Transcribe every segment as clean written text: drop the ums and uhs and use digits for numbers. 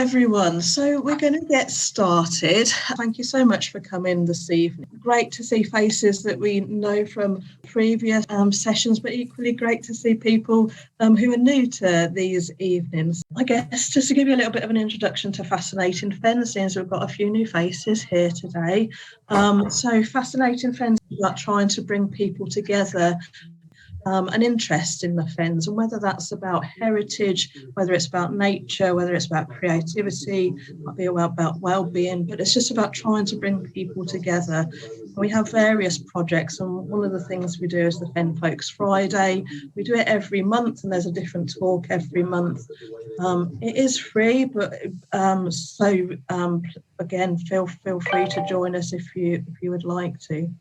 everyone. So we're going to get started. Thank you so much for coming this evening. Great to see faces that we know from previous sessions, but equally great to see people who are new to these evenings. I guess just to give you a little bit of an introduction to Fascinating Fens, since we've got a few new faces here today. So Fascinating Fens is about trying to bring people together, an interest in the Fens, and whether that's about heritage, whether it's about nature, whether it's about creativity, might be about well-being, but it's just about trying to bring people together. We have various projects, and one of the things we do is the Fen Folks Friday. We do it every month, and there's a different talk every month. It is free, but again, feel free to join us if you would like to.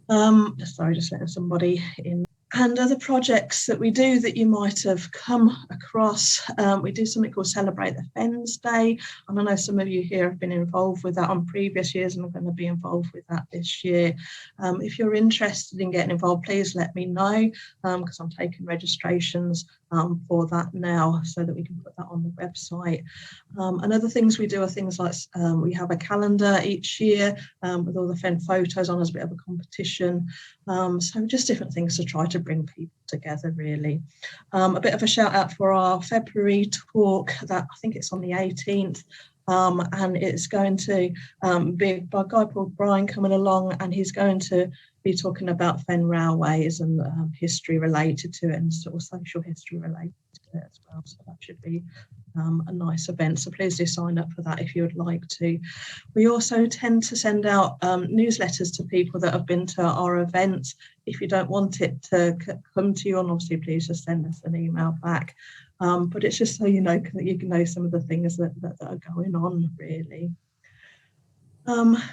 Sorry, just letting somebody in. And other projects that we do that you might have come across, we do something called Celebrate the Fens Day. And I know some of you here have been involved with that on previous years and are going to be involved with that this year. If you're interested in getting involved, please let me know, because I'm taking registrations for that now so that we can put that on the website. And other things we do are things like we have a calendar each year with all the Fen photos on as a bit of a competition. So just different things to try to bring people together, really. A bit of a shout out for our February talk that I think it's on the 18th. And it's going to be by a guy called Brian coming along, and he's going to be talking about Fen railways and history related to it and sort of social history related to it as well. So that should be a nice event. So please do sign up for that if you would like to. We also tend to send out newsletters to people that have been to our events. If you don't want it to come to you, and obviously please just send us an email back. But it's just so you know some of the things that are going on, really.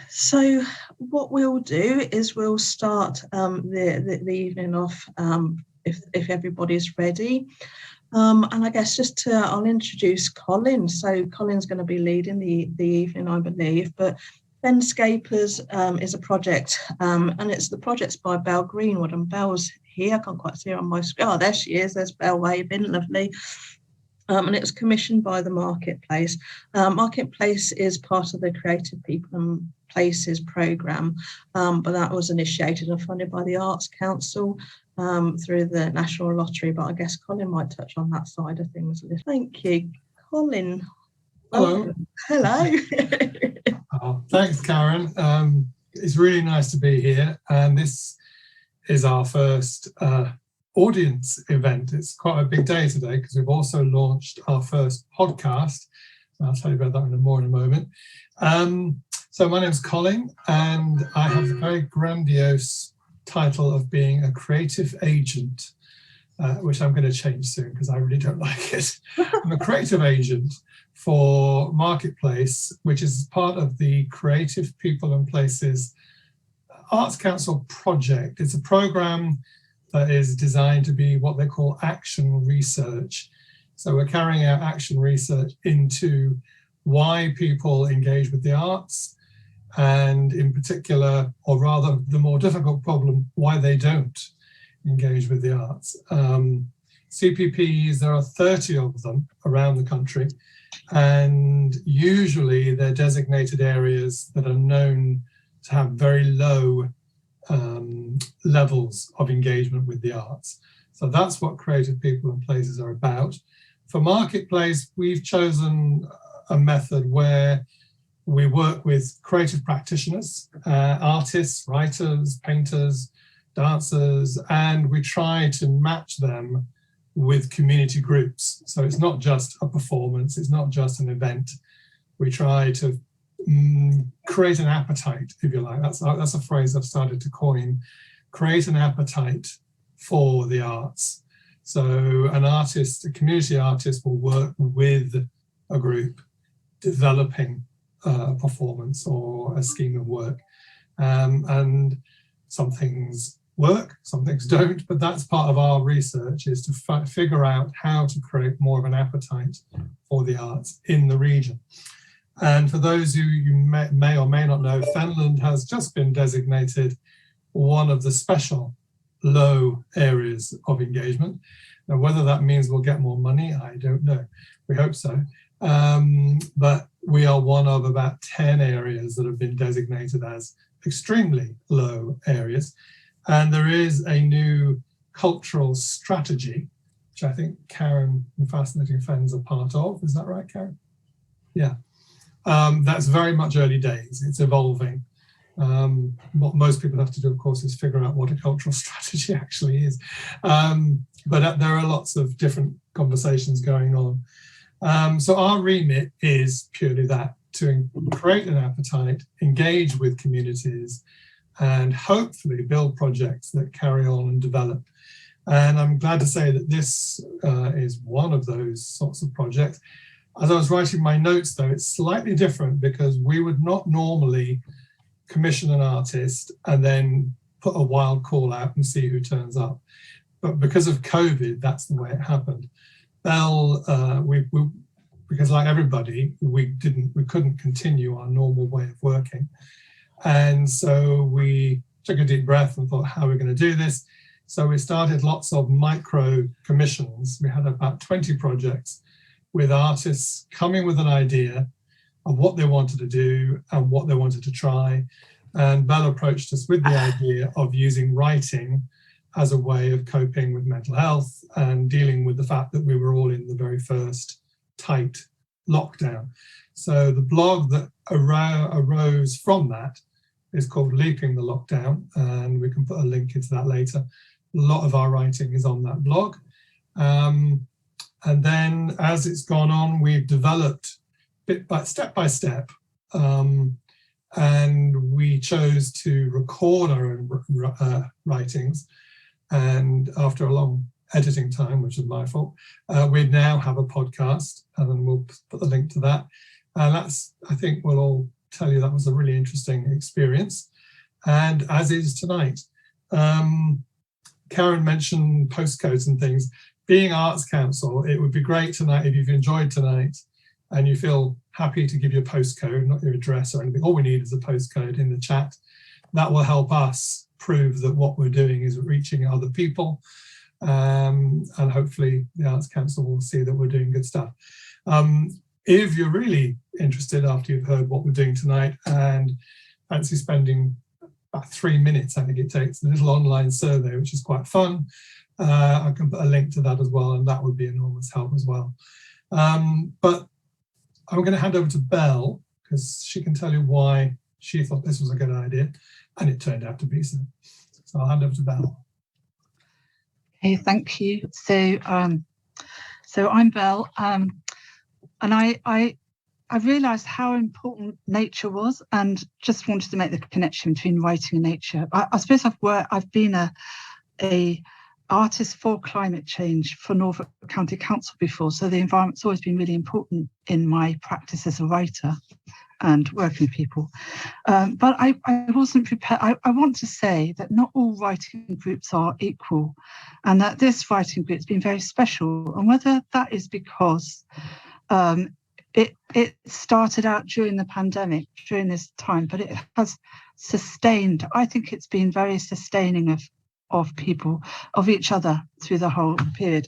So what we'll do is we'll start the evening off if everybody's ready. And I guess I'll introduce Colin. So Colin's going to be leading the evening, I believe, but FenScapers is a project, and the project's by Belle Greenwood, and Belle's here. I can't quite see her on my screen. Oh, there she is. There's Belle waving, lovely. And it was commissioned by the Marketplace. Marketplace is part of the Creative People and Places programme, but that was initiated and funded by the Arts Council through the National Lottery. But I guess Colin might touch on that side of things a little. Thank you, Colin. Hello. Hello. Thanks, Karen. It's really nice to be here, and this is our first audience event. It's quite a big day today because we've also launched our first podcast. I'll tell you about that more in a moment. So my name's Colin, and I have the very grandiose title of being a creative agent, which I'm going to change soon because I really don't like it. I'm a creative agent for Marketplace, which is part of the Creative People and Places Arts Council project. It's a program that is designed to be what they call action research. So we're carrying out action research into why people engage with the arts, and in particular, or rather the more difficult problem, why they don't engage with the arts. CPPs, there are 30 of them around the country, and usually they're designated areas that are known to have very low levels of engagement with the arts. So that's what Creative People and Places are about. For Marketplace, we've chosen a method where we work with creative practitioners, artists, writers, painters, dancers, and we try to match them with community groups. So it's not just a performance, it's not just an event. We try to create an appetite, if you like. That's a phrase I've started to coin. Create an appetite for the arts. So an artist, a community artist, will work with a group developing a performance or a scheme of work. And some things work, some things don't, but that's part of our research, is to figure out how to create more of an appetite for the arts in the region. And for those who you may or may not know, Fenland has just been designated one of the special low areas of engagement. Now, whether that means we'll get more money, I don't know. We hope so. But we are one of about 10 areas that have been designated as extremely low areas. And there is a new cultural strategy, which I think Karen and Fascinating Fens are part of. Is that right, Karen? Yeah. That's very much early days. It's evolving. What most people have to do, of course, is figure out what a cultural strategy actually is. But there are lots of different conversations going on. So our remit is purely that, to create an appetite, engage with communities, and hopefully build projects that carry on and develop. And I'm glad to say that this is one of those sorts of projects. As I was writing my notes, though, it's slightly different because we would not normally commission an artist and then put a wild call out and see who turns up. But because of COVID, that's the way it happened. Because like everybody, we couldn't continue our normal way of working. And so we took a deep breath and thought, how are we going to do this? So we started lots of micro commissions. We had about 20 projects with artists coming with an idea of what they wanted to do and what they wanted to try. And Belle approached us with the idea of using writing as a way of coping with mental health and dealing with the fact that we were all in the very first tight lockdown. So the blog that arose from that is called Leaping the Lockdown, and we can put a link into that later. A lot of our writing is on that blog. And then as it's gone on, we've developed step by step, and we chose to record our own writings. And after a long editing time, which is my fault, we now have a podcast, and then we'll put the link to that. And that's, I think we'll all tell you, that was a really interesting experience, and as is tonight. Karen mentioned postcodes and things. Being Arts Council, it would be great tonight if you've enjoyed tonight and you feel happy to give your postcode, not your address or anything. All we need is a postcode in the chat. That will help us prove that what we're doing is reaching other people, and hopefully the Arts Council will see that we're doing good stuff. If you're really interested after you've heard what we're doing tonight and fancy spending about 3 minutes, I think it takes, a little online survey, which is quite fun. I can put a link to that as well, and that would be enormous help as well. But I'm going to hand over to Belle, because she can tell you why she thought this was a good idea, and it turned out to be so. So I'll hand over to Belle. Okay, thank you. So I'm Belle, and I realised how important nature was, and just wanted to make the connection between writing and nature. I suppose I've been a artist for climate change for Norfolk County Council before, so the environment's always been really important in my practice as a writer and working with people. But I wasn't prepared. I want to say that not all writing groups are equal, and that this writing group has been very special. And whether that is because it started out during the pandemic, during this time, but it has sustained. I think it's been very sustaining of people, of each other through the whole period,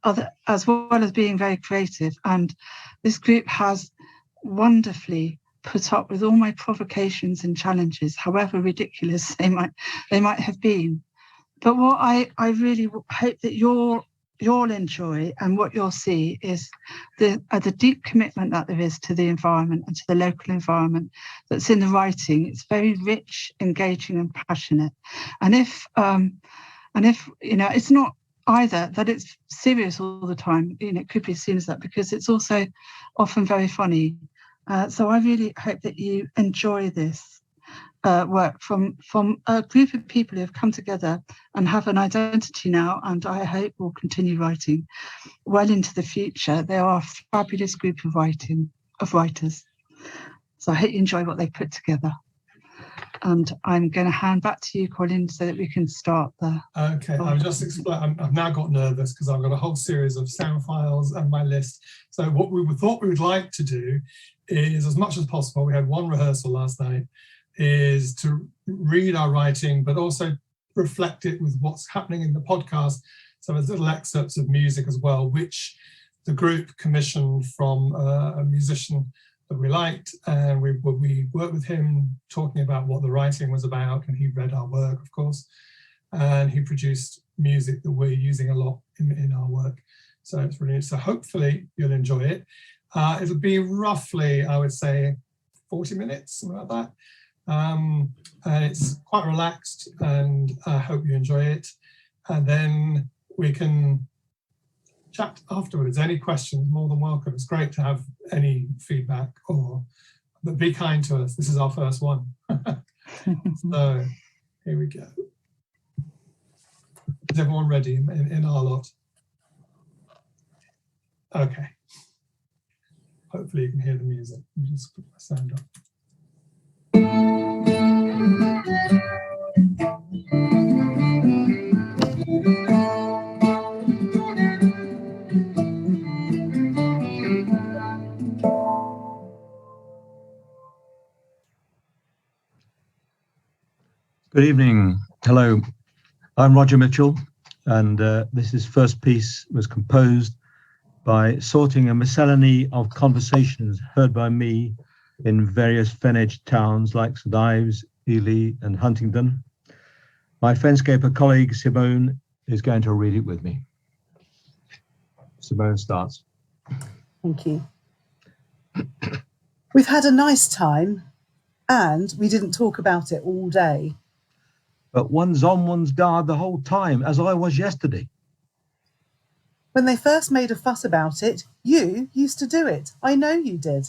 as well as being very creative. And this group has wonderfully put up with all my provocations and challenges, however ridiculous they might have been. But what I really hope that you'll enjoy and what you'll see is the deep commitment that there is to the environment and to the local environment that's in the writing. It's very rich, engaging, and passionate. And if you know, it's not either that it's serious all the time. You know, it could be seen as that because it's also often very funny. So I really hope that you enjoy this work from a group of people who have come together and have an identity now, and I hope will continue writing well into the future. They are a fabulous group of writers. So I hope you enjoy what they put together. And I'm going to hand back to you, Colin, so that we can start the... Okay, I've now got nervous because I've got a whole series of sound files and my list. So what we thought we would like to do is, as much as possible, we had one rehearsal last night, is to read our writing, but also reflect it with what's happening in the podcast. So there's little excerpts of music as well, which the group commissioned from a musician that we liked, and we worked with him talking about what the writing was about, and he read our work, of course, and he produced music that we're using a lot in our work. So it's really, so hopefully you'll enjoy it. It'll be roughly, I would say, 40 minutes, something like that. And it's quite relaxed, and I hope you enjoy it. And then we can chat afterwards. Any questions, more than welcome. It's great to have any feedback, but be kind to us. This is our first one. So here we go. Is everyone ready in our lot? Okay. Hopefully you can hear the music. Let me just put my sound up. Good evening. Hello. I'm Roger Mitchell, and this first piece was composed by sorting a miscellany of conversations heard by me in various Fen Edge towns like St Ives, Ely, and Huntingdon. My FenScaper colleague Simone is going to read it with me. Simone starts. Thank you. We've had a nice time, and we didn't talk about it all day. But one's on one's guard the whole time, as I was yesterday. When they first made a fuss about it, you used to do it. I know you did.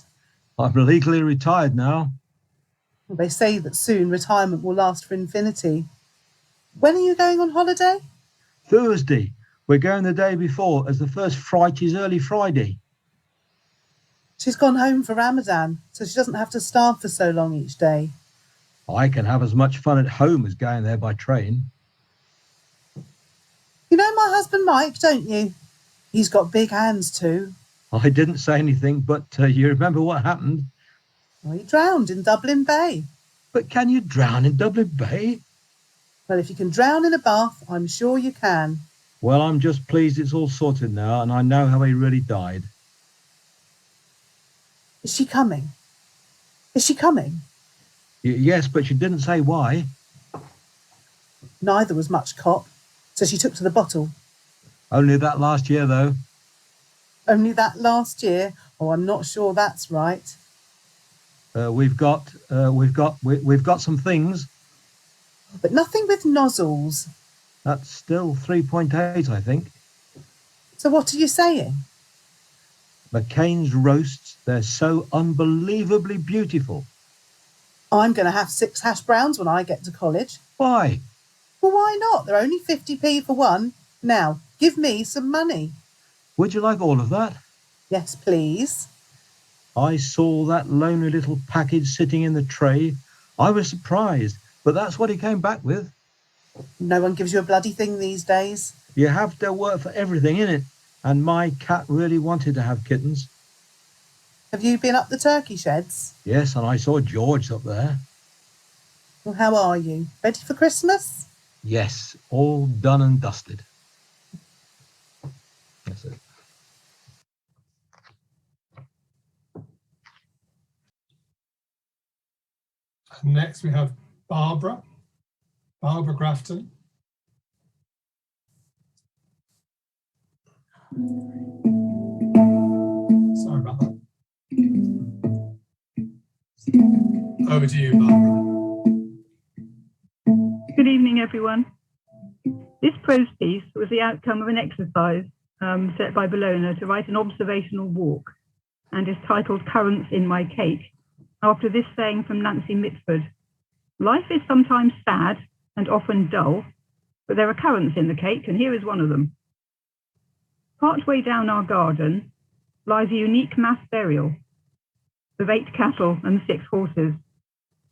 I'm legally retired now. They say that soon retirement will last for infinity. When are you going on holiday? Thursday. We're going the day before, as the first fright is early Friday. She's gone home for Ramadan, so she doesn't have to starve for so long each day. I can have as much fun at home as going there by train. You know my husband Mike, don't you? He's got big hands too. I didn't say anything, but you remember what happened? Well, he drowned in Dublin Bay. But can you drown in Dublin Bay? Well, if you can drown in a bath, I'm sure you can. Well, I'm just pleased it's all sorted now, and I know how he really died. Is she coming? Is she coming? Yes, but she didn't say why. Neither was much cop, so she took to the bottle. Only that last year, though. Only that last year? Oh, I'm not sure that's right. We've got some things. But nothing with nozzles. That's still 3.8, I think. So what are you saying? McCain's roasts, they're so unbelievably beautiful. I'm going to have 6 hash browns when I get to college. Why? Well, why not? They're only 50p for one. Now, give me some money. Would you like all of that? Yes, please. I saw that lonely little package sitting in the tray. I was surprised, but that's what he came back with. No one gives you a bloody thing these days. You have to work for everything, innit? And my cat really wanted to have kittens. Have you been up the turkey sheds? Yes, and I saw George up there. Well, how are you? Ready for Christmas? Yes, all done and dusted. That's it. And next we have Barbara Grafton. Sorry about that. Over to you, Barbara. Good evening, everyone. This prose piece was the outcome of an exercise set by Bologna to write an observational walk, and is titled Currants in My Cake, after this saying from Nancy Mitford: "Life is sometimes sad and often dull, but there are currants in the cake, and here is one of them." Partway down our garden lies a unique mass burial of 8 cattle and 6 horses,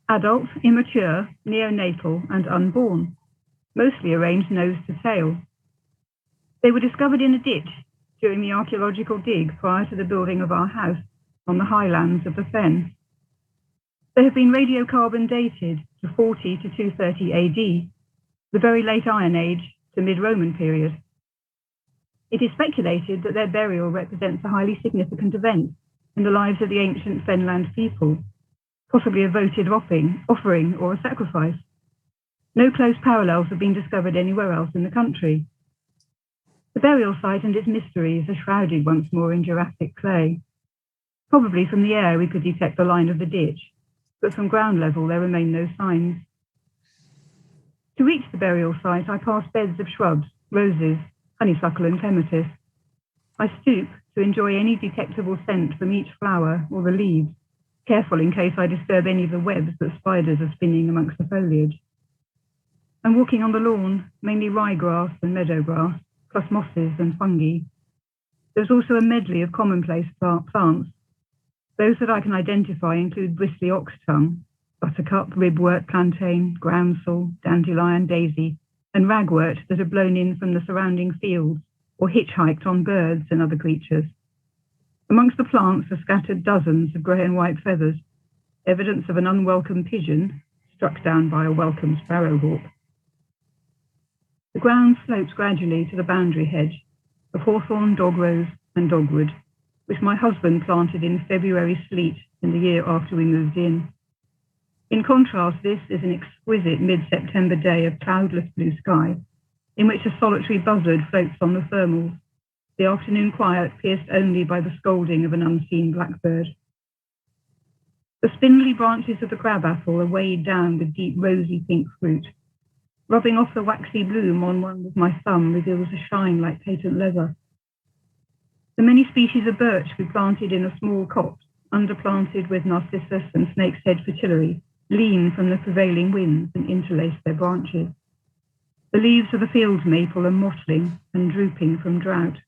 adult, immature, neonatal, and unborn, mostly arranged nose to tail. They were discovered in a ditch during the archaeological dig prior to the building of our house on the highlands of the Fens. They have been radiocarbon dated to 40 to 230 AD, the very late Iron Age to mid-Roman period. It is speculated that their burial represents a highly significant event in the lives of the ancient Fenland people, possibly a votive offering or a sacrifice. No close parallels have been discovered anywhere else in the country. The burial site and its mysteries are shrouded once more in Jurassic clay. Probably from the air we could detect the line of the ditch, but from ground level there remain no signs. To reach the burial site, I pass beds of shrubs, roses, honeysuckle and clematis. I stoop to enjoy any detectable scent from each flower or the leaves, careful in case I disturb any of the webs that spiders are spinning amongst the foliage. I'm walking on the lawn, mainly ryegrass and meadowgrass, plus mosses and fungi. There's also a medley of commonplace plants. Those that I can identify include bristly oxtongue, buttercup, ribwort, plantain, groundsel, dandelion, daisy, and ragwort that have blown in from the surrounding fields or hitchhiked on birds and other creatures. Amongst the plants are scattered dozens of grey and white feathers, evidence of an unwelcome pigeon struck down by a welcome sparrowhawk. The ground slopes gradually to the boundary hedge of hawthorn, dogrose, and dogwood, which my husband planted in February sleet in the year after we moved in. In contrast, this is an exquisite mid-September day of cloudless blue sky, in which a solitary buzzard floats on the thermals, the afternoon quiet pierced only by the scolding of an unseen blackbird. The spindly branches of the crabapple are weighed down with deep rosy pink fruit. Rubbing off the waxy bloom on one with my thumb reveals a shine like patent leather. The many species of birch we planted in a small copse, underplanted with narcissus and snake's head fritillary, lean from the prevailing winds and interlace their branches. The leaves of the field maple are mottling and drooping from drought.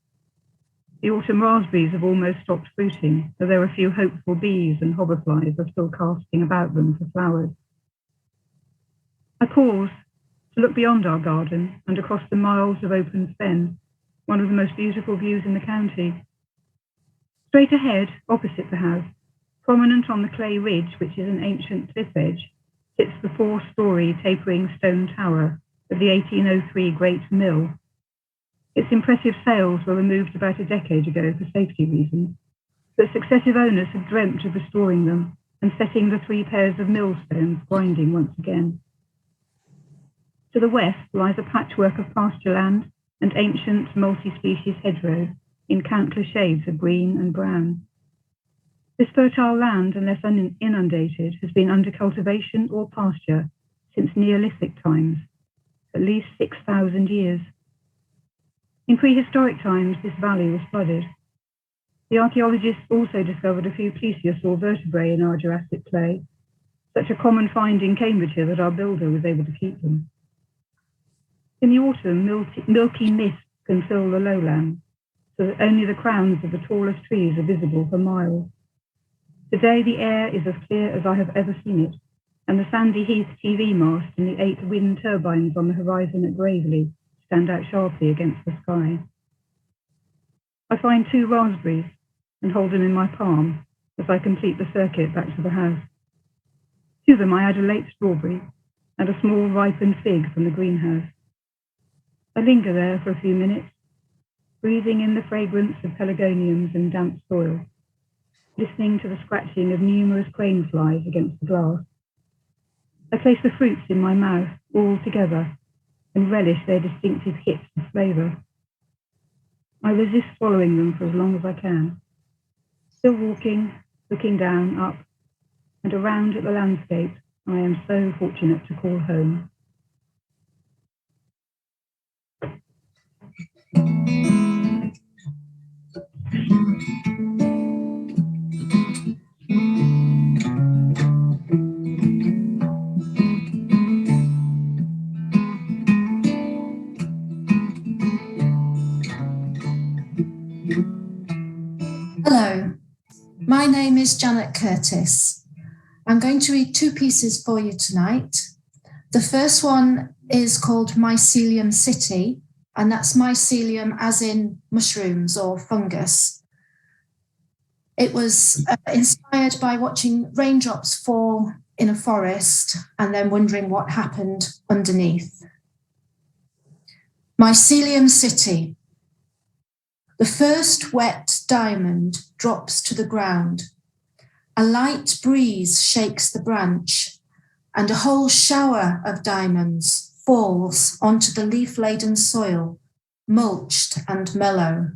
The autumn raspberries have almost stopped fruiting, though there are a few hopeful bees and hoverflies are still casting about them for flowers. I pause to look beyond our garden and across the miles of open fen, one of the most beautiful views in the county. Straight ahead, opposite the house, prominent on the clay ridge, which is an ancient cliff edge, sits the 4-story tapering stone tower of the 1803 Great Mill. Its impressive sails were removed about a decade ago for safety reasons, but successive owners have dreamt of restoring them and setting the 3 pairs of millstones grinding once again. To the west lies a patchwork of pasture land and ancient multi-species hedgerow in countless shades of green and brown. This fertile land, unless inundated, has been under cultivation or pasture since Neolithic times, at least 6,000 years. In prehistoric times, this valley was flooded. The archaeologists also discovered a few plesiosaur vertebrae in our Jurassic clay, such a common find in Cambridgeshire that our builder was able to keep them. In the autumn, milky mist can fill the lowlands, so that only the crowns of the tallest trees are visible for miles. Today, the air is as clear as I have ever seen it, and the Sandy Heath TV mast and the 8 wind turbines on the horizon at Gravely stand out sharply against the sky. I find 2 raspberries and hold them in my palm as I complete the circuit back to the house. To them I add a late strawberry and a small ripened fig from the greenhouse. I linger there for a few minutes, breathing in the fragrance of pelargoniums and damp soil, listening to the scratching of numerous crane flies against the glass. I place the fruits in my mouth all together and relish their distinctive hits of flavour. I resist swallowing them for as long as I can, still walking, looking down, up, and around at the landscape I am so fortunate to call home. Hello, my name is Janet Curtis. I'm going to read 2 pieces for you tonight. The first one is called Mycelium City, and that's mycelium as in mushrooms or fungus. It was inspired by watching raindrops fall in a forest and then wondering what happened underneath. Mycelium City. The first wet diamond drops to the ground. A light breeze shakes the branch, and a whole shower of diamonds falls onto the leaf-laden soil, mulched and mellow.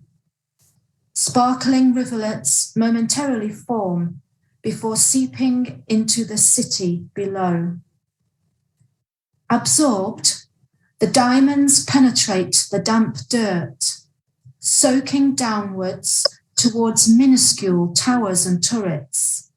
Sparkling rivulets momentarily form before seeping into the city below. Absorbed, the diamonds penetrate the damp dirt, soaking downwards towards minuscule towers and turrets.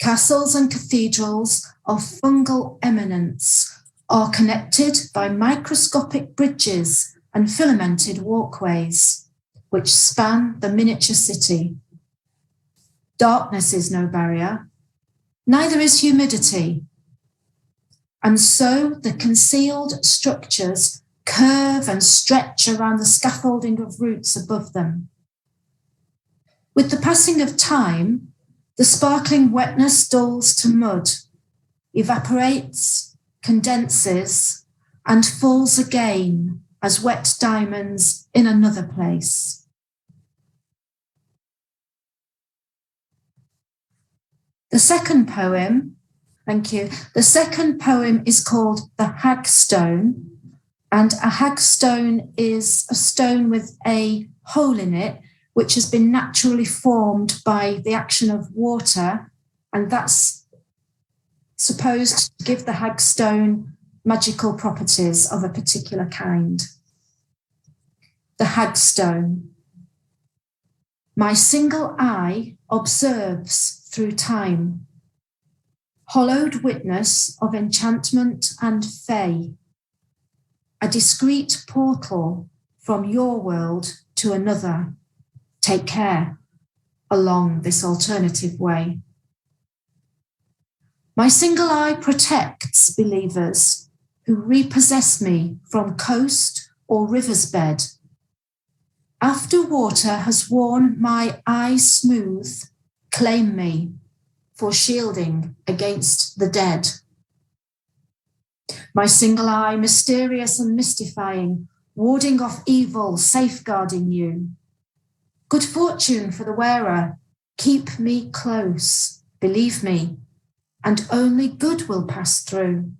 Castles and cathedrals of fungal eminence are connected by microscopic bridges and filamented walkways, which span the miniature city. Darkness is no barrier, neither is humidity. And so the concealed structures curve and stretch around the scaffolding of roots above them. With the passing of time, the sparkling wetness dulls to mud, evaporates, condenses, and falls again as wet diamonds in another place. The second poem, thank you. The second poem is called The Hag Stone, and a hag stone is a stone with a hole in it, which has been naturally formed by the action of water, and that's supposed to give the hag stone magical properties of a particular kind. The Hag Stone. My single eye observes through time, hollowed witness of enchantment and fey, a discreet portal from your world to another. Take care along this alternative way. My single eye protects believers who repossess me from coast or river's bed. After water has worn my eye smooth, claim me for shielding against the dead. My single eye, mysterious and mystifying, warding off evil, safeguarding you. Good fortune for the wearer, keep me close, believe me, and only good will pass through.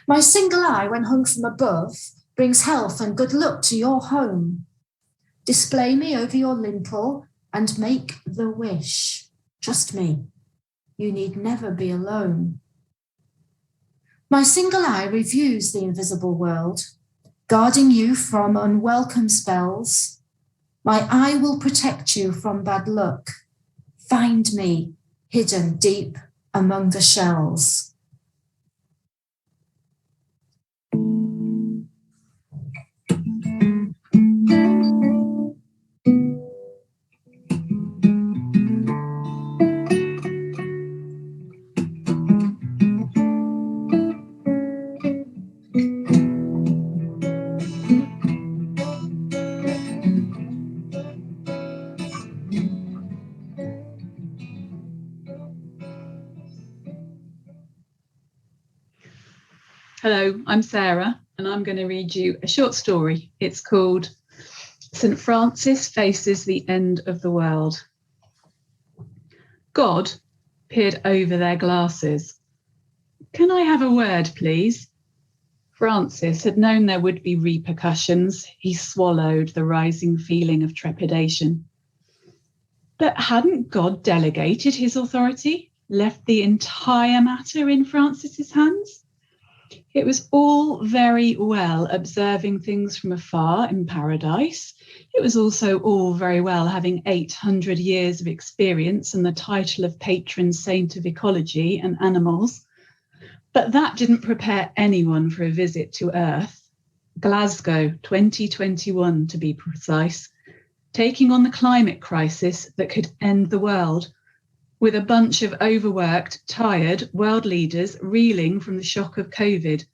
My single eye, when hung from above, brings health and good luck to your home. Display me over your lintel and make the wish. Trust me, you need never be alone. My single eye reviews the invisible world, guarding you from unwelcome spells. My eye will protect you from bad luck. Find me hidden deep among the shells. Hello, I'm Sarah, and I'm going to read you a short story. It's called St. Francis Faces the End of the World. God peered over their glasses. Can I have a word, please? Francis had known there would be repercussions. He swallowed the rising feeling of trepidation. But hadn't God delegated his authority, left the entire matter in Francis's hands? It was all very well observing things from afar in paradise. It was also all very well having 800 years of experience and the title of patron saint of ecology and animals. But that didn't prepare anyone for a visit to Earth. Glasgow 2021 to be precise, taking on the climate crisis that could end the world, with a bunch of overworked, tired world leaders reeling from the shock of COVID,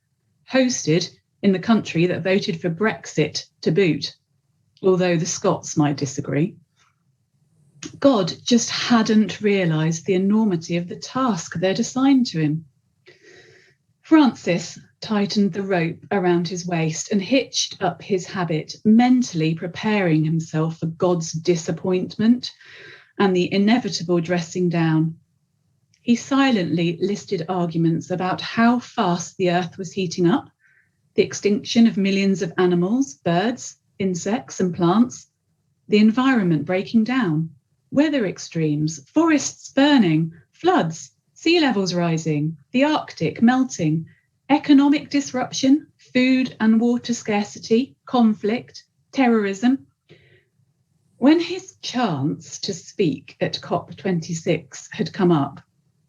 hosted in the country that voted for Brexit to boot, although the Scots might disagree. God just hadn't realised the enormity of the task they'd assigned to him. Francis tightened the rope around his waist and hitched up his habit, mentally preparing himself for God's disappointment and the inevitable dressing down. He silently listed arguments about how fast the earth was heating up, the extinction of millions of animals, birds, insects, and plants, the environment breaking down, weather extremes, forests burning, floods, sea levels rising, the Arctic melting, economic disruption, food and water scarcity, conflict, terrorism. When his chance to speak at COP26 had come up,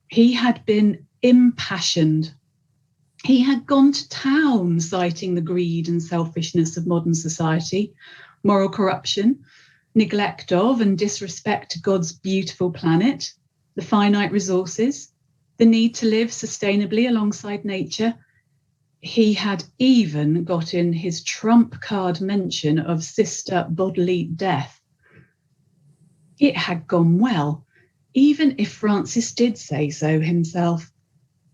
he had been impassioned. He had gone to town citing the greed and selfishness of modern society, moral corruption, neglect of and disrespect to God's beautiful planet, the finite resources, the need to live sustainably alongside nature. He had even got in his trump card mention of sister bodily death. It had gone well, even if Francis did say so himself.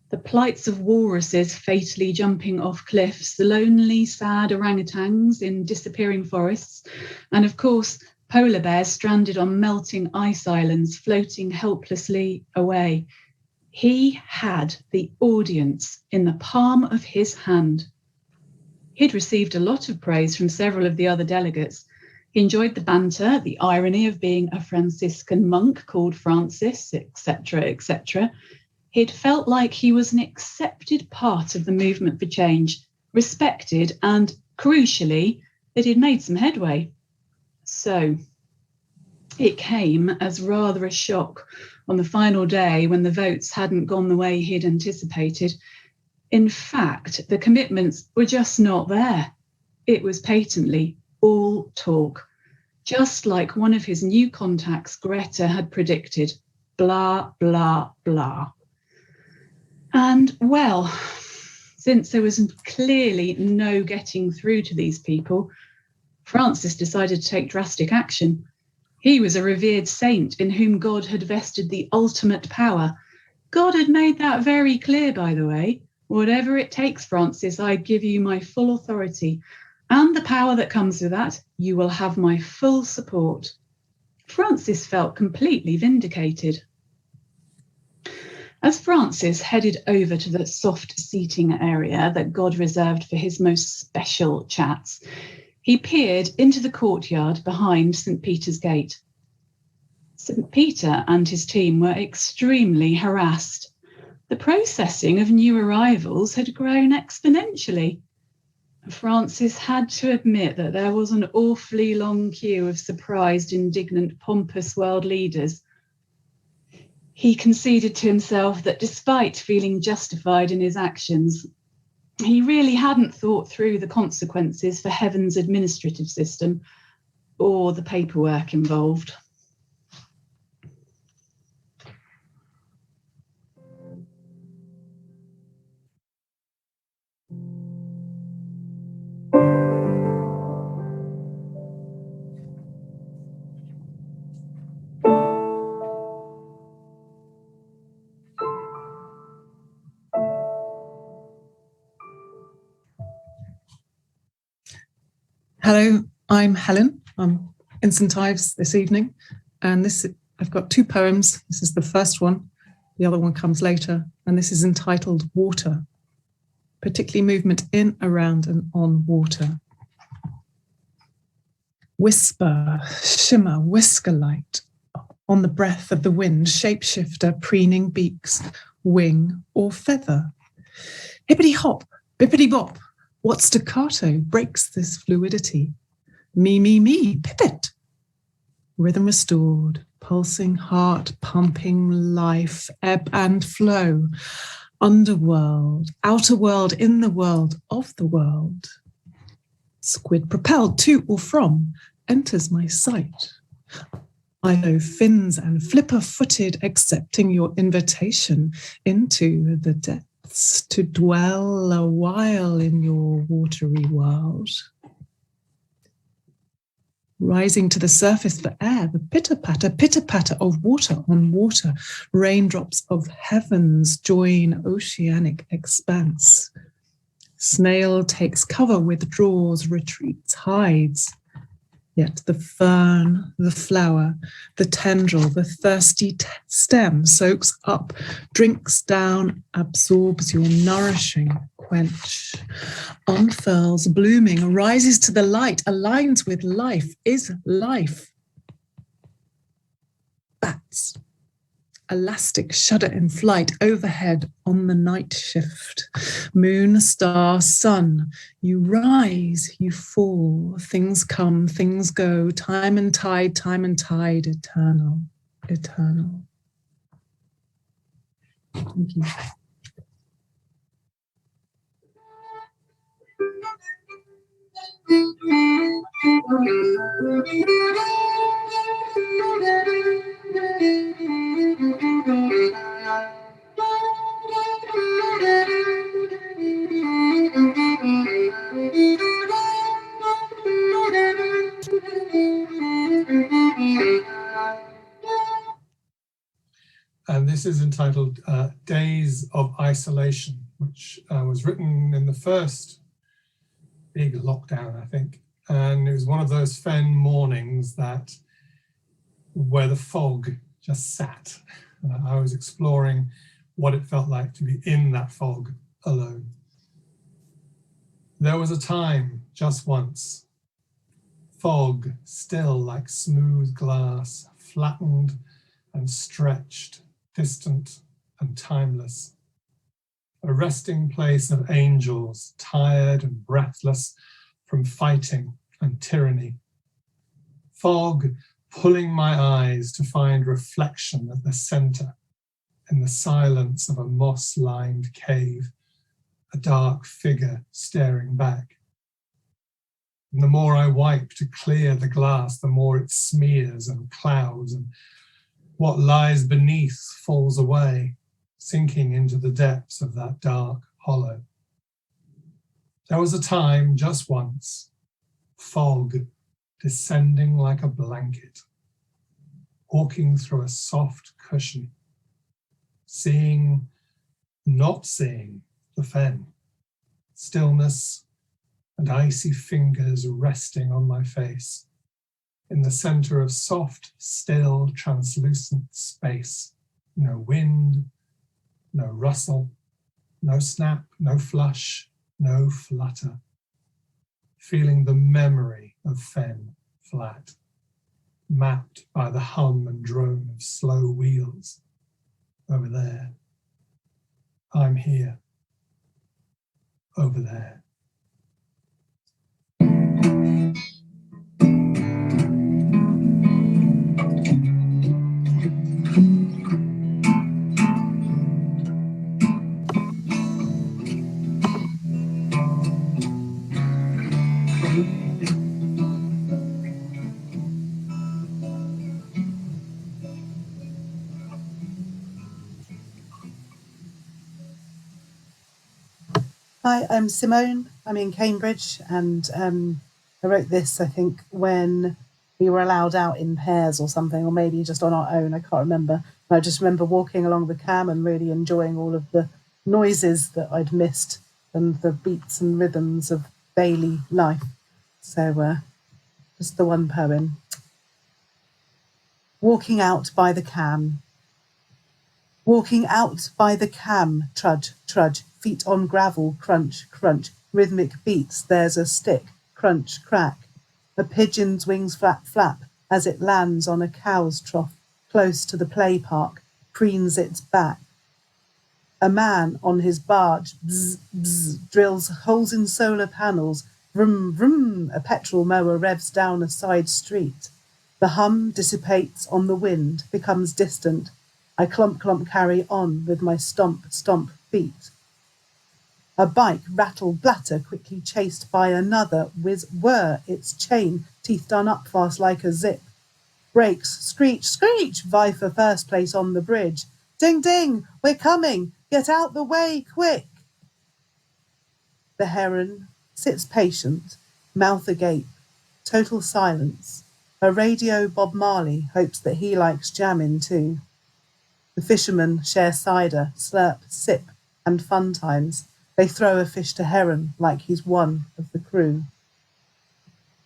The plights of walruses fatally jumping off cliffs, the lonely, sad orangutans in disappearing forests, and of course, polar bears stranded on melting ice islands, floating helplessly away. He had the audience in the palm of his hand. He'd received a lot of praise from several of the other delegates. He enjoyed the banter, the irony of being a Franciscan monk called Francis, etc., etc. He'd felt like he was an accepted part of the movement for change, respected, and crucially, that he'd made some headway. So it came as rather a shock on the final day when the votes hadn't gone the way he'd anticipated. In fact, the commitments were just not there. It was patently all talk, just like one of his new contacts, Greta, had predicted. Blah, blah, blah. And well, since there was clearly no getting through to these people, Francis decided to take drastic action. He was a revered saint in whom God had vested the ultimate power. God had made that very clear, by the way. Whatever it takes, Francis, I give you my full authority. And the power that comes with that, you will have my full support. Francis felt completely vindicated. As Francis headed over to the soft seating area that God reserved for his most special chats, he peered into the courtyard behind St. Peter's Gate. St. Peter and his team were extremely harassed. The processing of new arrivals had grown exponentially. Francis had to admit that there was an awfully long queue of surprised, indignant, pompous world leaders. He conceded to himself that despite feeling justified in his actions, he really hadn't thought through the consequences for heaven's administrative system or the paperwork involved. Hello, I'm Helen. I'm in St. Ives this evening, and I've got two poems. This is the first one, the other one comes later, and this is entitled Water, particularly movement in, around, and on water. Whisper, shimmer, whisker light, on the breath of the wind, shapeshifter, preening beaks, wing or feather. Hippity hop, bippity bop. What staccato breaks this fluidity? Me, pipit. Rhythm restored, pulsing heart, pumping life, ebb and flow. Underworld, outer world, in the world, of the world. Squid propelled to or from, enters my sight. I know fins and flipper-footed, accepting your invitation into the depths. To dwell a while in your watery world. rising to the surface for air, the pitter-patter of water on water, raindrops of heavens join oceanic expanse. Snail takes cover, withdraws, retreats, hides. Yet the fern, the flower, the tendril, the thirsty stem soaks up, drinks down, absorbs your nourishing quench, unfurls, blooming, rises to the light, aligns with life, is life. Bats, elastic shudder in flight, overhead on the night shift. Moon, star, sun, you rise, you fall, things come, things go, time and tide, eternal, eternal. Thank you. And this is entitled Days of Isolation, which was written in the first big lockdown, I think. And it was one of those Fen mornings where the fog just sat. I was exploring what it felt like to be in that fog alone. There was a time, just once, fog still like smooth glass, flattened and stretched, distant and timeless. A resting place of angels, tired and breathless from fighting and tyranny. Fog pulling my eyes to find reflection at the center, in the silence of a moss-lined cave, a dark figure staring back. And the more I wipe to clear the glass, the more it smears and clouds, and what lies beneath falls away, sinking into the depths of that dark hollow. There was a time, just once, fog descending like a blanket, walking through a soft cushion, not seeing the fen, stillness and icy fingers resting on my face, in the center of soft, still, translucent space. No wind, no rustle, no snap, no flush, no flutter. Feeling the memory of fen flat, mapped by the hum and drone of slow wheels. Over there. I'm here. Over there. Hi, I'm Simone. I'm in Cambridge, and I wrote this, I think, when we were allowed out in pairs or something, or maybe just on our own. I can't remember. I just remember walking along the cam and really enjoying all of the noises that I'd missed and the beats and rhythms of daily life. So just the one poem. Walking out by the cam. Walking out by the cam, trudge, trudge, feet on gravel, crunch, crunch, rhythmic beats, there's a stick, crunch, crack. A pigeon's wings flap, flap, as it lands on a cow's trough, close to the play park, preens its back. A man on his barge, bzz, bzz, drills holes in solar panels, vroom, vroom, a petrol mower revs down a side street. The hum dissipates on the wind, becomes distant. I clump, clump, carry on with my stomp, stomp feet. A bike, rattle, blatter, quickly chased by another, whiz, whir, its chain, teeth done up fast like a zip. Brakes, screech, screech, vie for first place on the bridge. Ding, ding, we're coming, get out the way, quick. The heron sits patient, mouth agape, total silence, A radio Bob Marley hopes that he likes jamming too. The fishermen share cider, slurp, sip, and fun times. They throw a fish to Heron like he's one of the crew.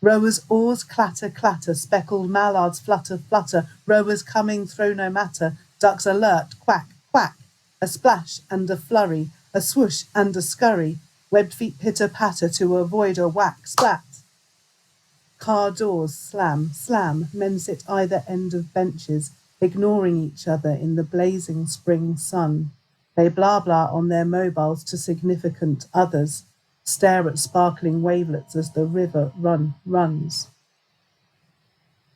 Rowers' oars clatter, clatter, speckled mallards flutter, flutter, rowers coming, throw no matter, ducks alert, quack, quack, a splash and a flurry, a swoosh and a scurry, webbed feet pitter-patter to avoid a whack, splat. Car doors slam, slam, men sit either end of benches, ignoring each other in the blazing spring sun. They blah blah on their mobiles to significant others, stare at sparkling wavelets as the river runs.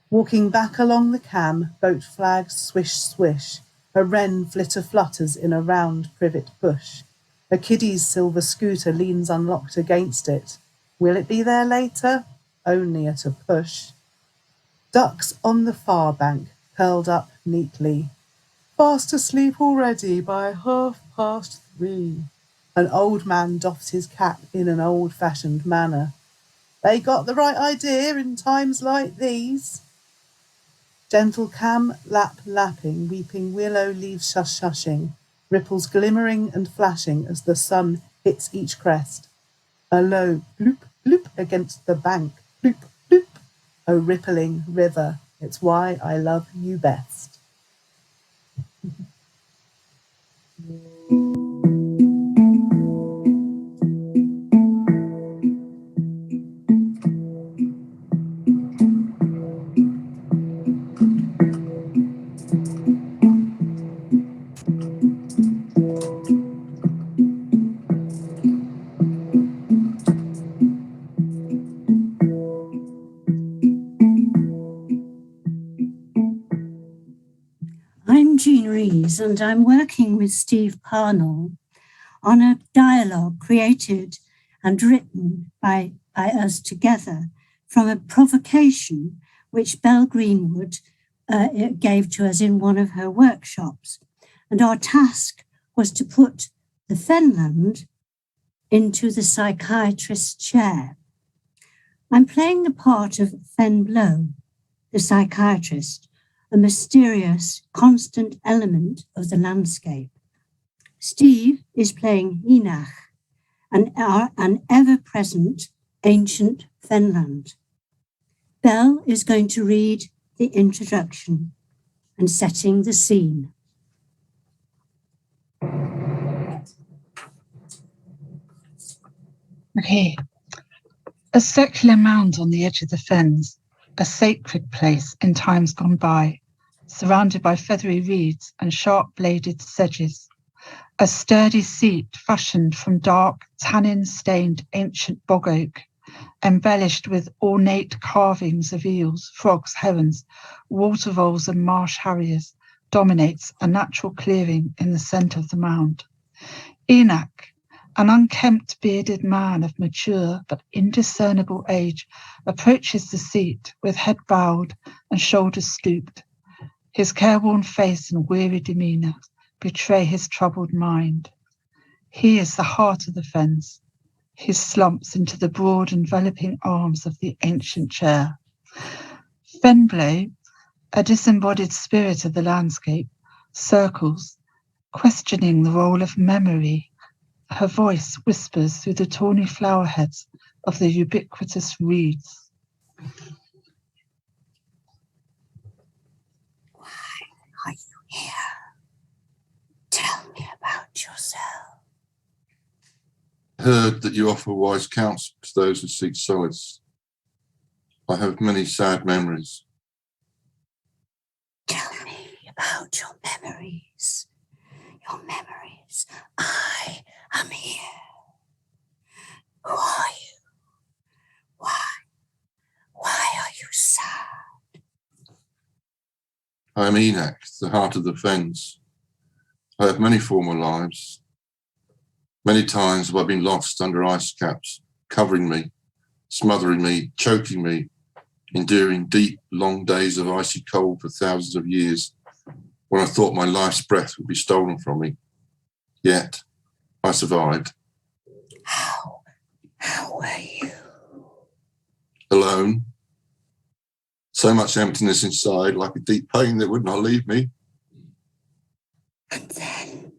Walking back along the cam, boat flags swish swish, a wren flutters in a round privet bush. A kiddie's silver scooter leans unlocked against it. Will it be there later? Only at a push. Ducks on the far bank, curled up neatly. Fast asleep already by 3:30. An old man doffs his cap in an old-fashioned manner. They got the right idea in times like these. Gentle cam lapping, weeping willow leaves shushing, ripples glimmering and flashing as the sun hits each crest. A low bloop bloop against the bank, bloop bloop. O rippling river, it's why I love you best. I'm Jean Rees, and I'm working with Steve Parnell on a dialogue created and written by us together from a provocation which Belle Greenwood gave to us in one of her workshops. And our task was to put the Fenland into the psychiatrist's chair. I'm playing the part of Fen Blow, the psychiatrist, a mysterious, constant element of the landscape. Steve is playing Hinach, an ever-present ancient Fenland. Belle is going to read the introduction and setting the scene. Okay. A circular mound on the edge of the Fens, a sacred place in times gone by, surrounded by feathery reeds and sharp-bladed sedges. A sturdy seat fashioned from dark, tannin-stained ancient bog oak, embellished with ornate carvings of eels, frogs, herons, water voles and marsh harriers, dominates a natural clearing in the centre of the mound. Enoch, an unkempt, bearded man of mature but indiscernible age, approaches the seat with head bowed and shoulders stooped. His careworn face and weary demeanour betray his troubled mind. He is the heart of the Fens. He slumps into the broad, enveloping arms of the ancient chair. Fenblow, a disembodied spirit of the landscape, circles, questioning the role of memory. Her voice whispers through the tawny flower heads of the ubiquitous reeds. Why are you here? Tell me about yourself. Heard that you offer wise counsel to those who seek solace. I have many sad memories. Tell me about your memories. Your memories. I am here. Who are you? Why are you sad? I am Enoch, the heart of the Fens. I have many former lives. Many times have I been lost under ice caps, covering me, smothering me, choking me, enduring deep, long days of icy cold for thousands of years, when I thought my life's breath would be stolen from me. Yet, I survived. How were you? Alone, So much emptiness inside, like a deep pain that would not leave me. And then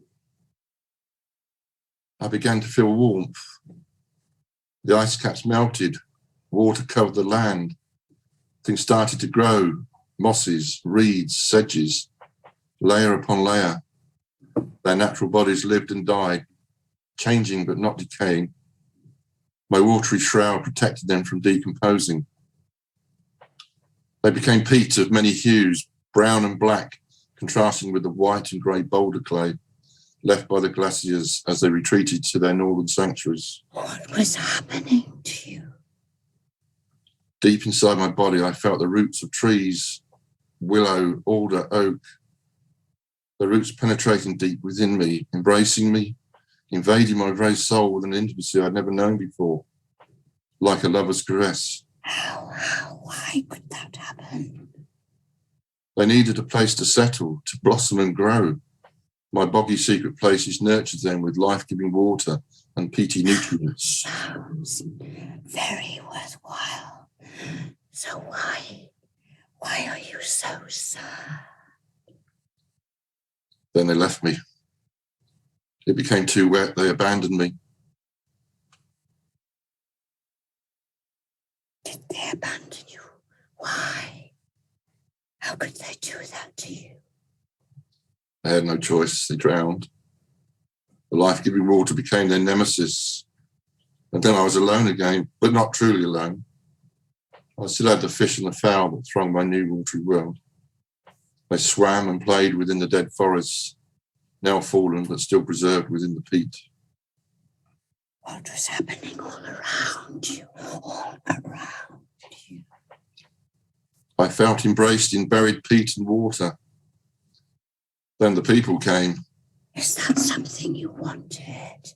I began to feel warmth. The ice caps melted, water covered the land. Things started to grow, mosses, reeds, sedges, layer upon layer. Their natural bodies lived and died, changing but not decaying. My watery shroud protected them from decomposing. They became peat of many hues, brown and black, contrasting with the white and grey boulder clay left by the glaciers as they retreated to their northern sanctuaries. what was happening to you? Deep inside my body, I felt the roots of trees, willow, alder, oak, the roots penetrating deep within me, embracing me, invading my very soul with an intimacy I'd never known before, like a lover's caress. Why could that happen? They needed a place to settle, to blossom and grow. My boggy secret places nurtured them with life-giving water and peaty nutrients. Sounds very worthwhile. So why are you so sad? Then they left me. It became too wet. They abandoned me. Did they abandon you? Why? How could they do that to you? They had no choice. They drowned. The life-giving water became their nemesis. And then I was alone again, but not truly alone. I still had the fish and the fowl that thronged my new watery world. They swam and played within the dead forests, now fallen but still preserved within the peat. What was happening all around you? All around you. I felt embraced in buried peat and water. Then the people came. Is that something you wanted?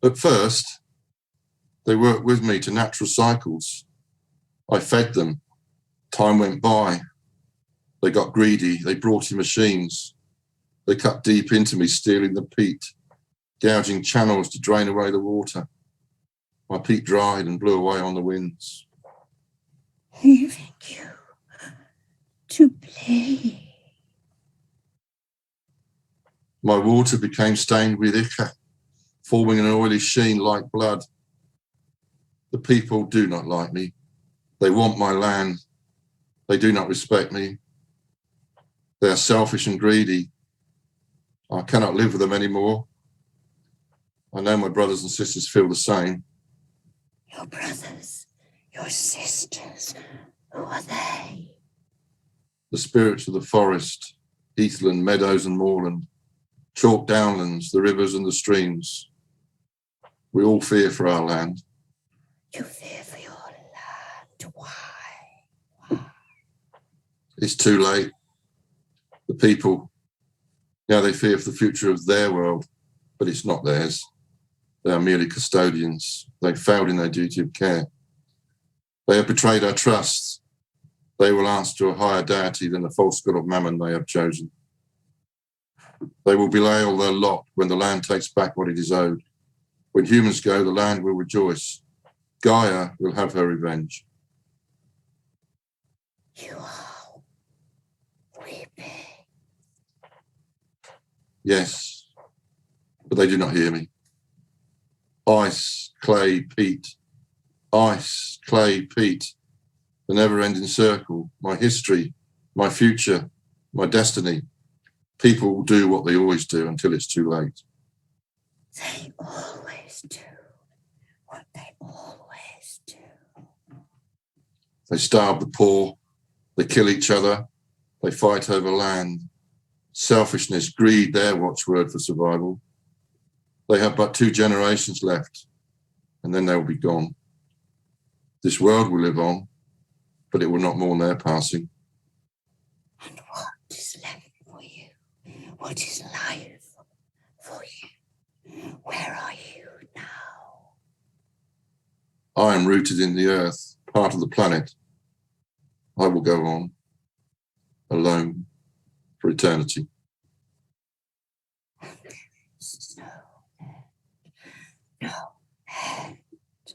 At first, they worked with me to natural cycles. I fed them. Time went by. They got greedy. They brought in machines. They cut deep into me, stealing the peat, gouging channels to drain away the water. My peat dried and blew away on the winds. Leaving you to bleed. My water became stained with ichor, forming an oily sheen like blood. The people do not like me. They want my land. They do not respect me. They are selfish and greedy. I cannot live with them anymore. I know my brothers and sisters feel the same. Your brothers, your sisters, who are they? The spirits of the forest, heathland, meadows and moorland, chalk downlands, the rivers and the streams. We all fear for our land. You fear for your land. Why? It's too late. The people, now they fear for the future of their world, but it's not theirs. They are merely custodians. They failed in their duty of care. They have betrayed our trust. They will answer to a higher deity than the false god of Mammon they have chosen. They will bewail their lot when the land takes back what it is owed. When humans go, the land will rejoice. Gaia will have her revenge. You are weeping. Yes, but they do not hear me. Ice, clay, peat. Ice, clay, peat. The never-ending circle. My history, my future, my destiny. People will do what they always do until it's too late. They always do what they always do. They starve the poor. They kill each other. They fight over land. Selfishness, greed, their watchword for survival. They have but 2 generations left, and then they will be gone. This world will live on, but it will not mourn their passing. And what is left for you? What is life for you? Where are you now? I am rooted in the earth, part of the planet. I will go on, alone, for eternity. No end.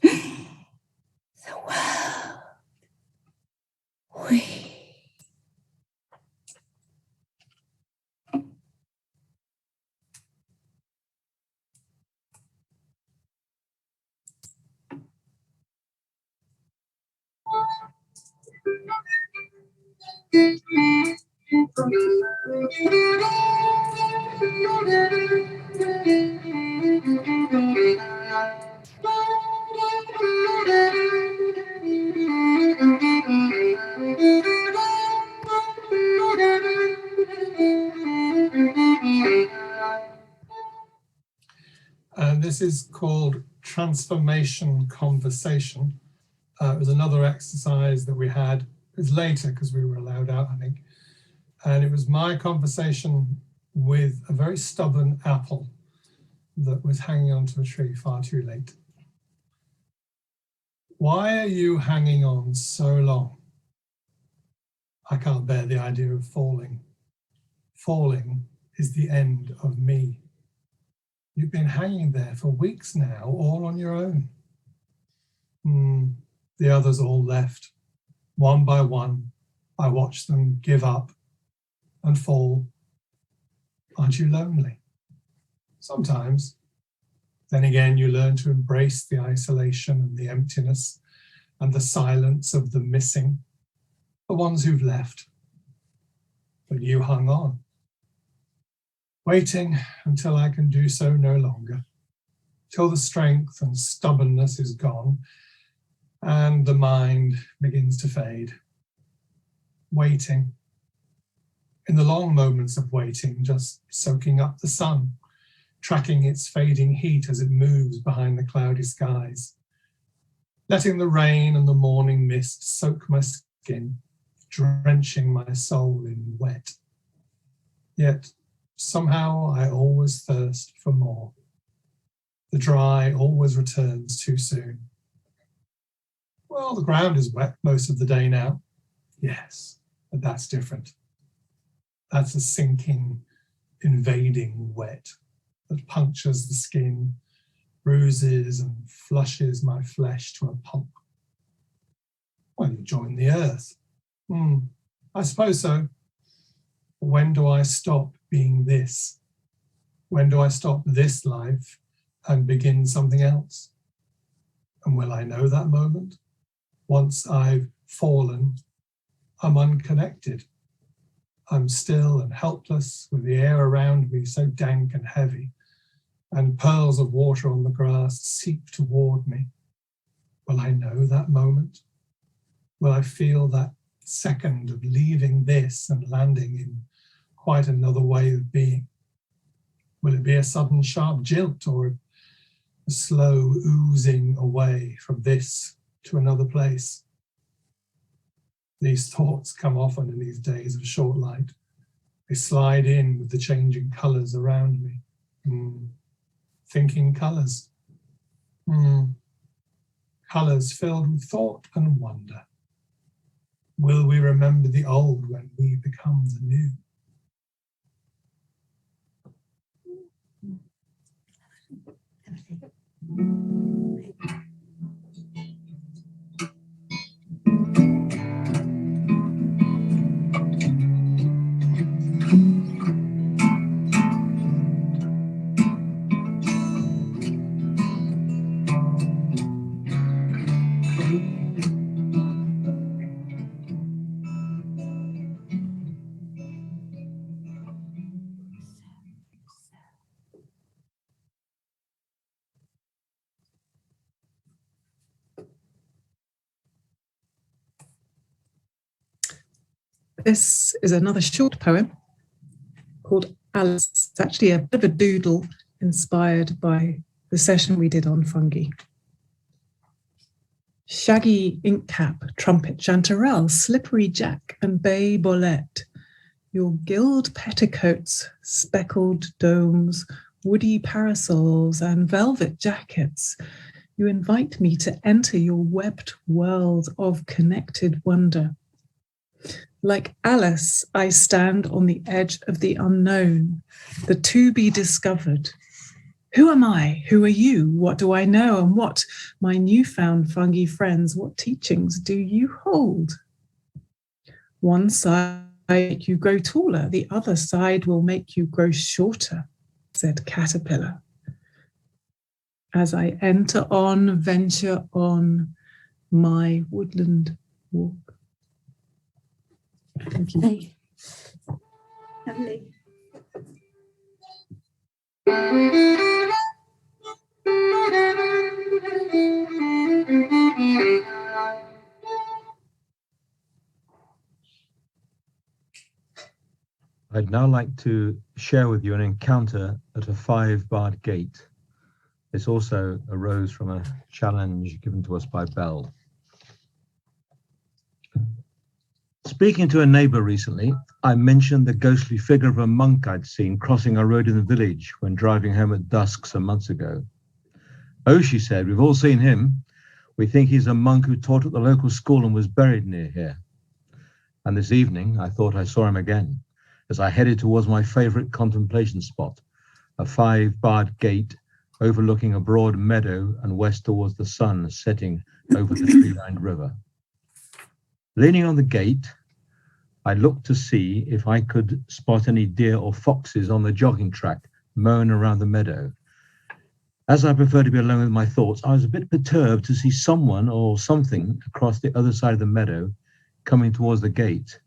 The world And this is called Transformation Conversation. It was another exercise that we had. It was later because we were allowed out, I think. And it was my conversation with a very stubborn apple that was hanging onto a tree far too late. Why are you hanging on so long? I can't bear the idea of falling. Falling is the end of me. You've been hanging there for weeks now, all on your own. The others all left. One by one, I watched them give up and fall. Aren't you lonely? Sometimes. Then again, you learn to embrace the isolation and the emptiness and the silence of the missing, the ones who've left. But you hung on, waiting until I can do so no longer, till the strength and stubbornness is gone and the mind begins to fade. Waiting. In the long moments of waiting, just soaking up the sun, tracking its fading heat as it moves behind the cloudy skies, letting the rain and the morning mist soak my skin, drenching my soul in wet. Yet somehow I always thirst for more. The dry always returns too soon. Well, the ground is wet most of the day now. Yes, but that's different. That's a sinking, invading wet that punctures the skin, bruises and flushes my flesh to a pulp. Well, you join the earth. I suppose so. When do I stop being this? When do I stop this life and begin something else? And will I know that moment? Once I've fallen, I'm unconnected. I'm still and helpless with the air around me so dank and heavy, and pearls of water on the grass seep toward me. Will I know that moment? Will I feel that second of leaving this and landing in quite another way of being? Will it be a sudden sharp jilt or a slow oozing away from this to another place? These thoughts come often in these days of short light. They slide in with the changing colours around me. Thinking colours. Colours filled with thought and wonder. Will we remember the old when we become the new? This is another short poem called Alice. It's actually a bit of a doodle inspired by the session we did on fungi. Shaggy inkcap, trumpet chanterelle, slippery jack and bay bolette, your gilt petticoats, speckled domes, woody parasols and velvet jackets, you invite me to enter your webbed world of connected wonder. Like Alice, I stand on the edge of the unknown, the to be discovered. Who am I? Who are you? What do I know? And what, my newfound fungi friends, what teachings do you hold? One side make you grow taller, the other side will make you grow shorter, said Caterpillar. As I venture on my woodland walk. Thank you. Lovely. Lovely. I'd now like to share with you an encounter at a 5-barred gate. This also arose from a challenge given to us by Bell. Speaking to a neighbour recently, I mentioned the ghostly figure of a monk I'd seen crossing a road in the village when driving home at dusk some months ago. Oh, she said, we've all seen him. We think he's a monk who taught at the local school and was buried near here. And this evening, I thought I saw him again as I headed towards my favourite contemplation spot, a 5-barred gate overlooking a broad meadow and west towards the sun setting over the tree-lined river. Leaning on the gate, I looked to see if I could spot any deer or foxes on the jogging track mowing around the meadow. As I prefer to be alone with my thoughts, I was a bit perturbed to see someone or something across the other side of the meadow coming towards the gate.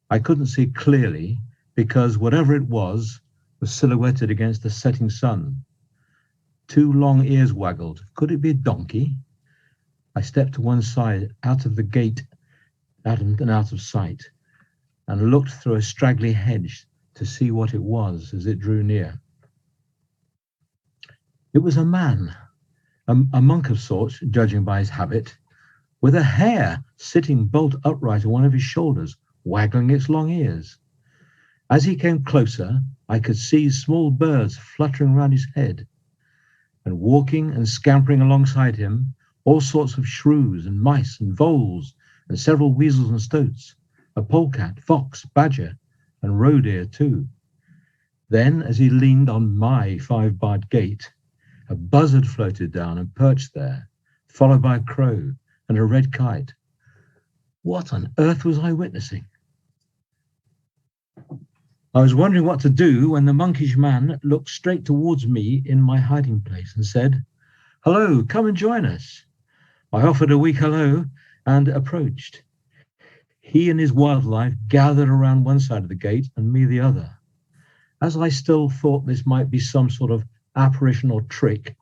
I couldn't see clearly because whatever it was silhouetted against the setting sun. 2 long ears waggled. Could it be a donkey? I stepped to one side, out of the gate, out of sight, and looked through a straggly hedge to see what it was as it drew near. It was a man, a monk of sorts, judging by his habit, with a hare sitting bolt upright on one of his shoulders, waggling its long ears. As he came closer, I could see small birds fluttering round his head, and walking and scampering alongside him, all sorts of shrews and mice and voles and several weasels and stoats, a polecat, fox, badger, and roe deer too. Then, as he leaned on my 5-barred gate, a buzzard floated down and perched there, followed by a crow and a red kite. What on earth was I witnessing? I was wondering what to do when the monkish man looked straight towards me in my hiding place and said, "Hello, come and join us." I offered a weak hello and approached. He and his wildlife gathered around one side of the gate and me the other. As I still thought this might be some sort of apparition or trick,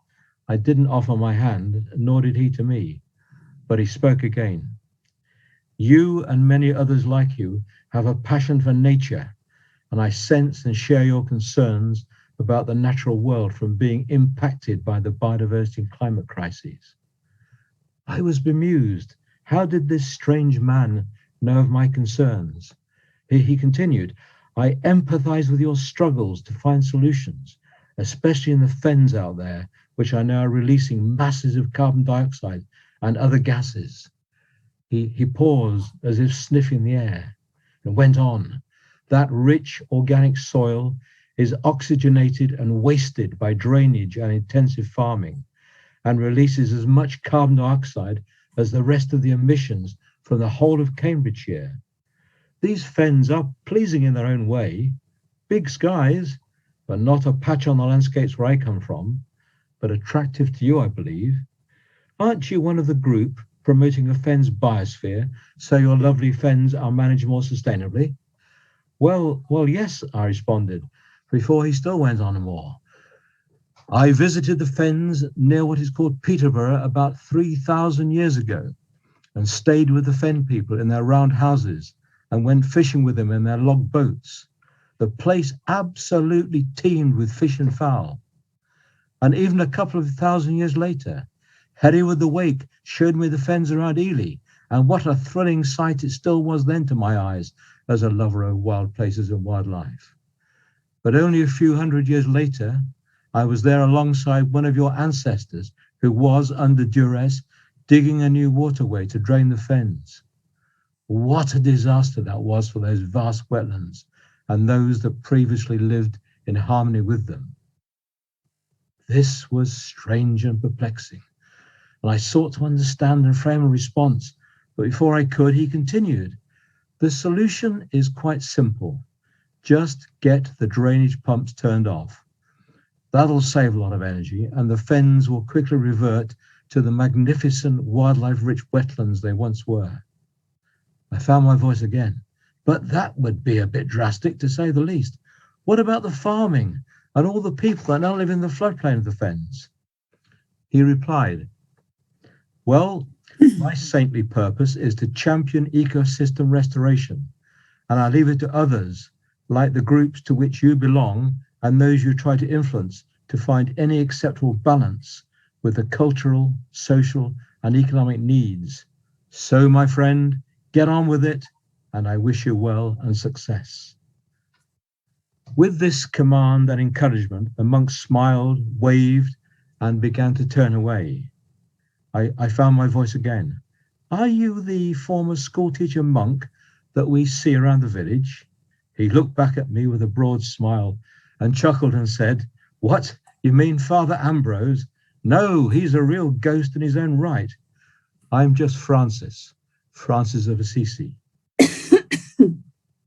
I didn't offer my hand, nor did he to me, but he spoke again. You and many others like you have a passion for nature, and I sense and share your concerns about the natural world from being impacted by the biodiversity and climate crises. I was bemused. How did this strange man know of my concerns? He continued, I empathize with your struggles to find solutions, especially in the fens out there, which are now releasing masses of carbon dioxide and other gases. He paused as if sniffing the air and went on. That rich organic soil is oxygenated and wasted by drainage and intensive farming and releases as much carbon dioxide as the rest of the emissions from the whole of Cambridgeshire. These fens are pleasing in their own way, big skies, but not a patch on the landscapes where I come from, but attractive to you, I believe. Aren't you one of the group promoting a fens biosphere so your lovely fens are managed more sustainably? Well, yes, I responded, before he still went on more. I visited the fens near what is called Peterborough about 3,000 years ago and stayed with the fen people in their round houses and went fishing with them in their log boats. The place absolutely teemed with fish and fowl. And even a couple of thousand years later, Hereward the Wake showed me the fens around Ely, and what a thrilling sight it still was then to my eyes as a lover of wild places and wildlife. But only a few hundred years later, I was there alongside one of your ancestors who was, under duress, digging a new waterway to drain the fens. What a disaster that was for those vast wetlands and those that previously lived in harmony with them. This was strange and perplexing, and I sought to understand and frame a response, but before I could, he continued, The solution is quite simple. Just get the drainage pumps turned off. That'll save a lot of energy, and the fens will quickly revert to the magnificent wildlife-rich wetlands they once were. I found my voice again. But that would be a bit drastic, to say the least. What about the farming and all the people that now live in the floodplain of the fens? He replied, well, my saintly purpose is to champion ecosystem restoration, and I leave it to others, like the groups to which you belong and those you try to influence, to find any acceptable balance with the cultural, social, and economic needs. So, my friend, get on with it, and I wish you well and success. With this command and encouragement, the monk smiled, waved, and began to turn away. I found my voice again. Are you the former schoolteacher monk that we see around the village? He looked back at me with a broad smile and chuckled and said, what, you mean Father Ambrose? No, he's a real ghost in his own right. I'm just Francis of Assisi.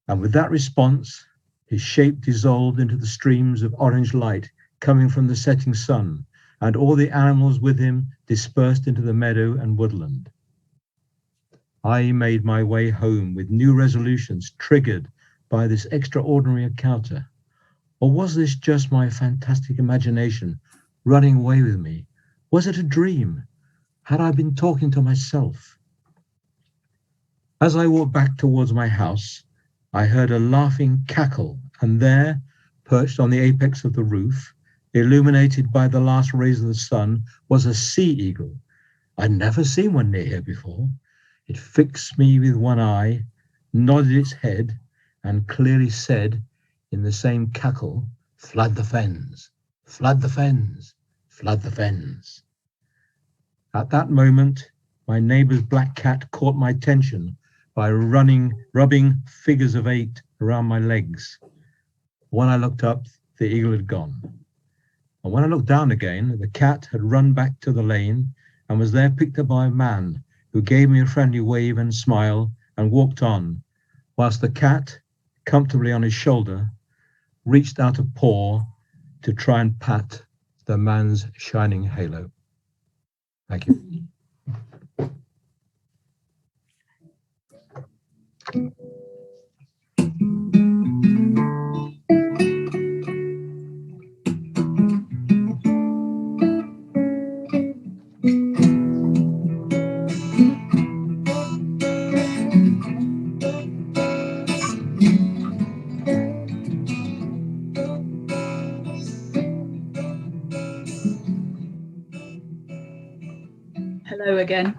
And with that response, his shape dissolved into the streams of orange light coming from the setting sun, and all the animals with him dispersed into the meadow and woodland. I made my way home with new resolutions triggered by this extraordinary encounter. Or was this just my fantastic imagination running away with me? Was it a dream? Had I been talking to myself? As I walked back towards my house, I heard a laughing cackle, and there, perched on the apex of the roof, illuminated by the last rays of the sun, was a sea eagle. I'd never seen one near here before. It fixed me with one eye, nodded its head, and clearly said, in the same cackle, flood the fens, flood the fens, flood the fens. At that moment, my neighbour's black cat caught my attention by rubbing figures of 8 around my legs. When I looked up, the eagle had gone. And when I looked down again, the cat had run back to the lane and was there picked up by a man who gave me a friendly wave and smile and walked on, whilst the cat, comfortably on his shoulder, reached out a paw to try and pat the man's shining halo. Thank you. Hello again.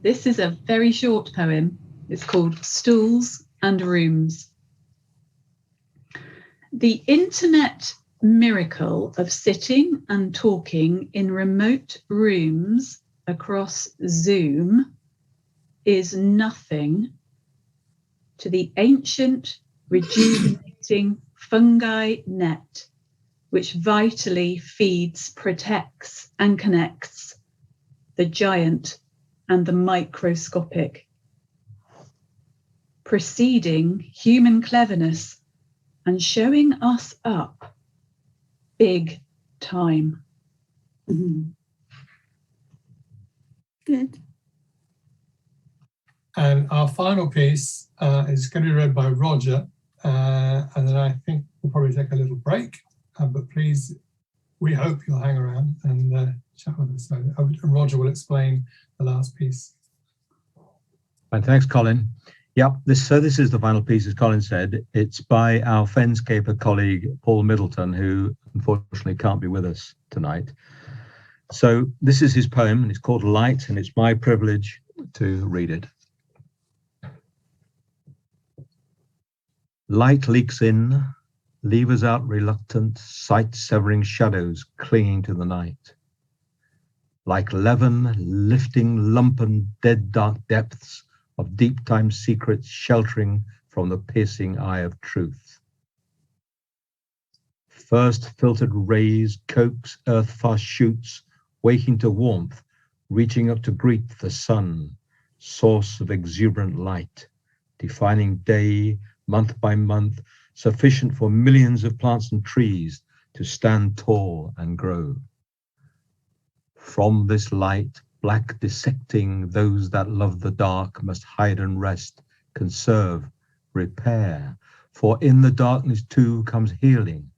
This is a very short poem. It's called Stools and Rooms. The internet miracle of sitting and talking in remote rooms across Zoom is nothing to the ancient rejuvenating fungi net, which vitally feeds, protects, and connects the giant and the microscopic, preceding human cleverness and showing us up big time. Good. And our final piece is going to be read by Roger, and then I think we'll probably take a little break, but please, we hope you'll hang around and chat with us. So Roger will explain the last piece. Right, thanks, Colin. Yep, this is the final piece, as Colin said. It's by our FenScaper colleague, Paul Middleton, who unfortunately can't be with us tonight. So this is his poem, and it's called Light, and it's my privilege to read it. Light leaks in, levers out reluctant, sight-severing shadows clinging to the night. Like leaven lifting lumpen dead dark depths of deep time secrets sheltering from the piercing eye of truth. First filtered rays coax earth fast shoots, waking to warmth, reaching up to greet the sun, source of exuberant light, defining day, month by month, sufficient for millions of plants and trees to stand tall and grow. From this light, black dissecting, those that love the dark must hide and rest, conserve, repair. For in the darkness too comes healing,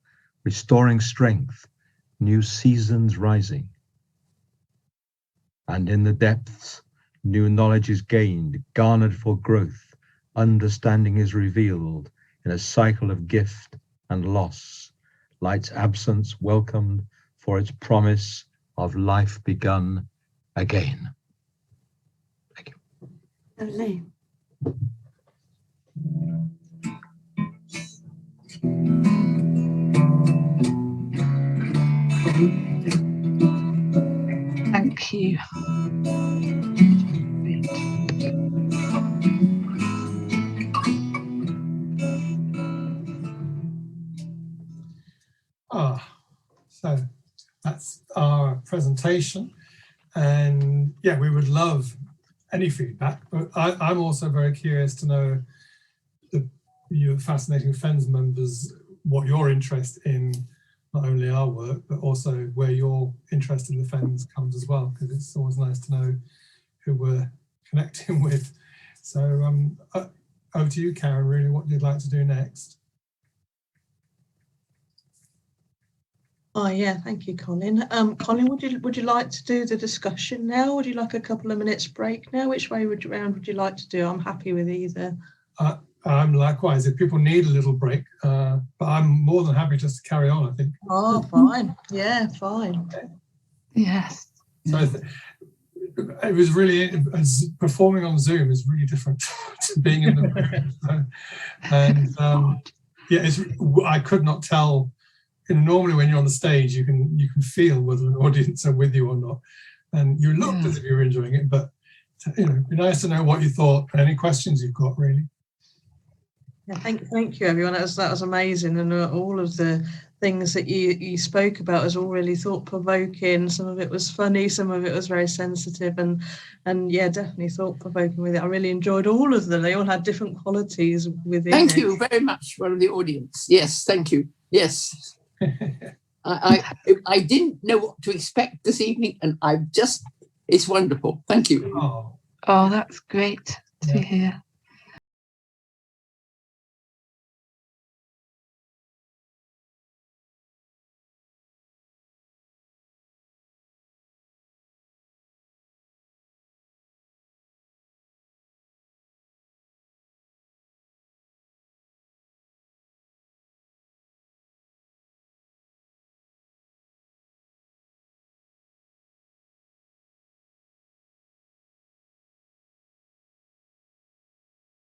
restoring strength, new seasons rising. And in the depths, new knowledge is gained, garnered for growth, understanding is revealed in a cycle of gift and loss, light's absence welcomed for its promise of life begun again. Thank you. Lovely. Thank you. So that's our presentation. And yeah, we would love any feedback, but I'm also very curious to know you fascinating Fens members, what your interest in not only our work, but also where your interest in the Fens comes as well, because it's always nice to know who we're connecting with. So over to you, Karen, really, what you'd like to do next. Oh yeah, thank you, Colin. Colin, would you like to do the discussion now? Would you like a couple of minutes break now? Which way would you like to do? I'm happy with either. I'm likewise, if people need a little break, but I'm more than happy just to carry on, I think. Oh, fine. Yeah, fine. Okay. Yes. So it was really, as performing on Zoom is really different to being in the room. So, and yeah, I could not tell. Normally when you're on the stage, you can feel whether an audience are with you or not, and you looked as if you were enjoying it. But it'd be nice to know what you thought. Any questions you've got, really. Yeah, thank you, everyone. That was amazing, and all of the things that you spoke about was all really thought provoking. Some of it was funny, some of it was very sensitive, and yeah, definitely thought provoking with it. I really enjoyed all of them. They all had different qualities within it. Thank you very much from the audience. Yes, thank you. Yes. I didn't know what to expect this evening, and it's wonderful. Thank you. Oh, that's great to hear.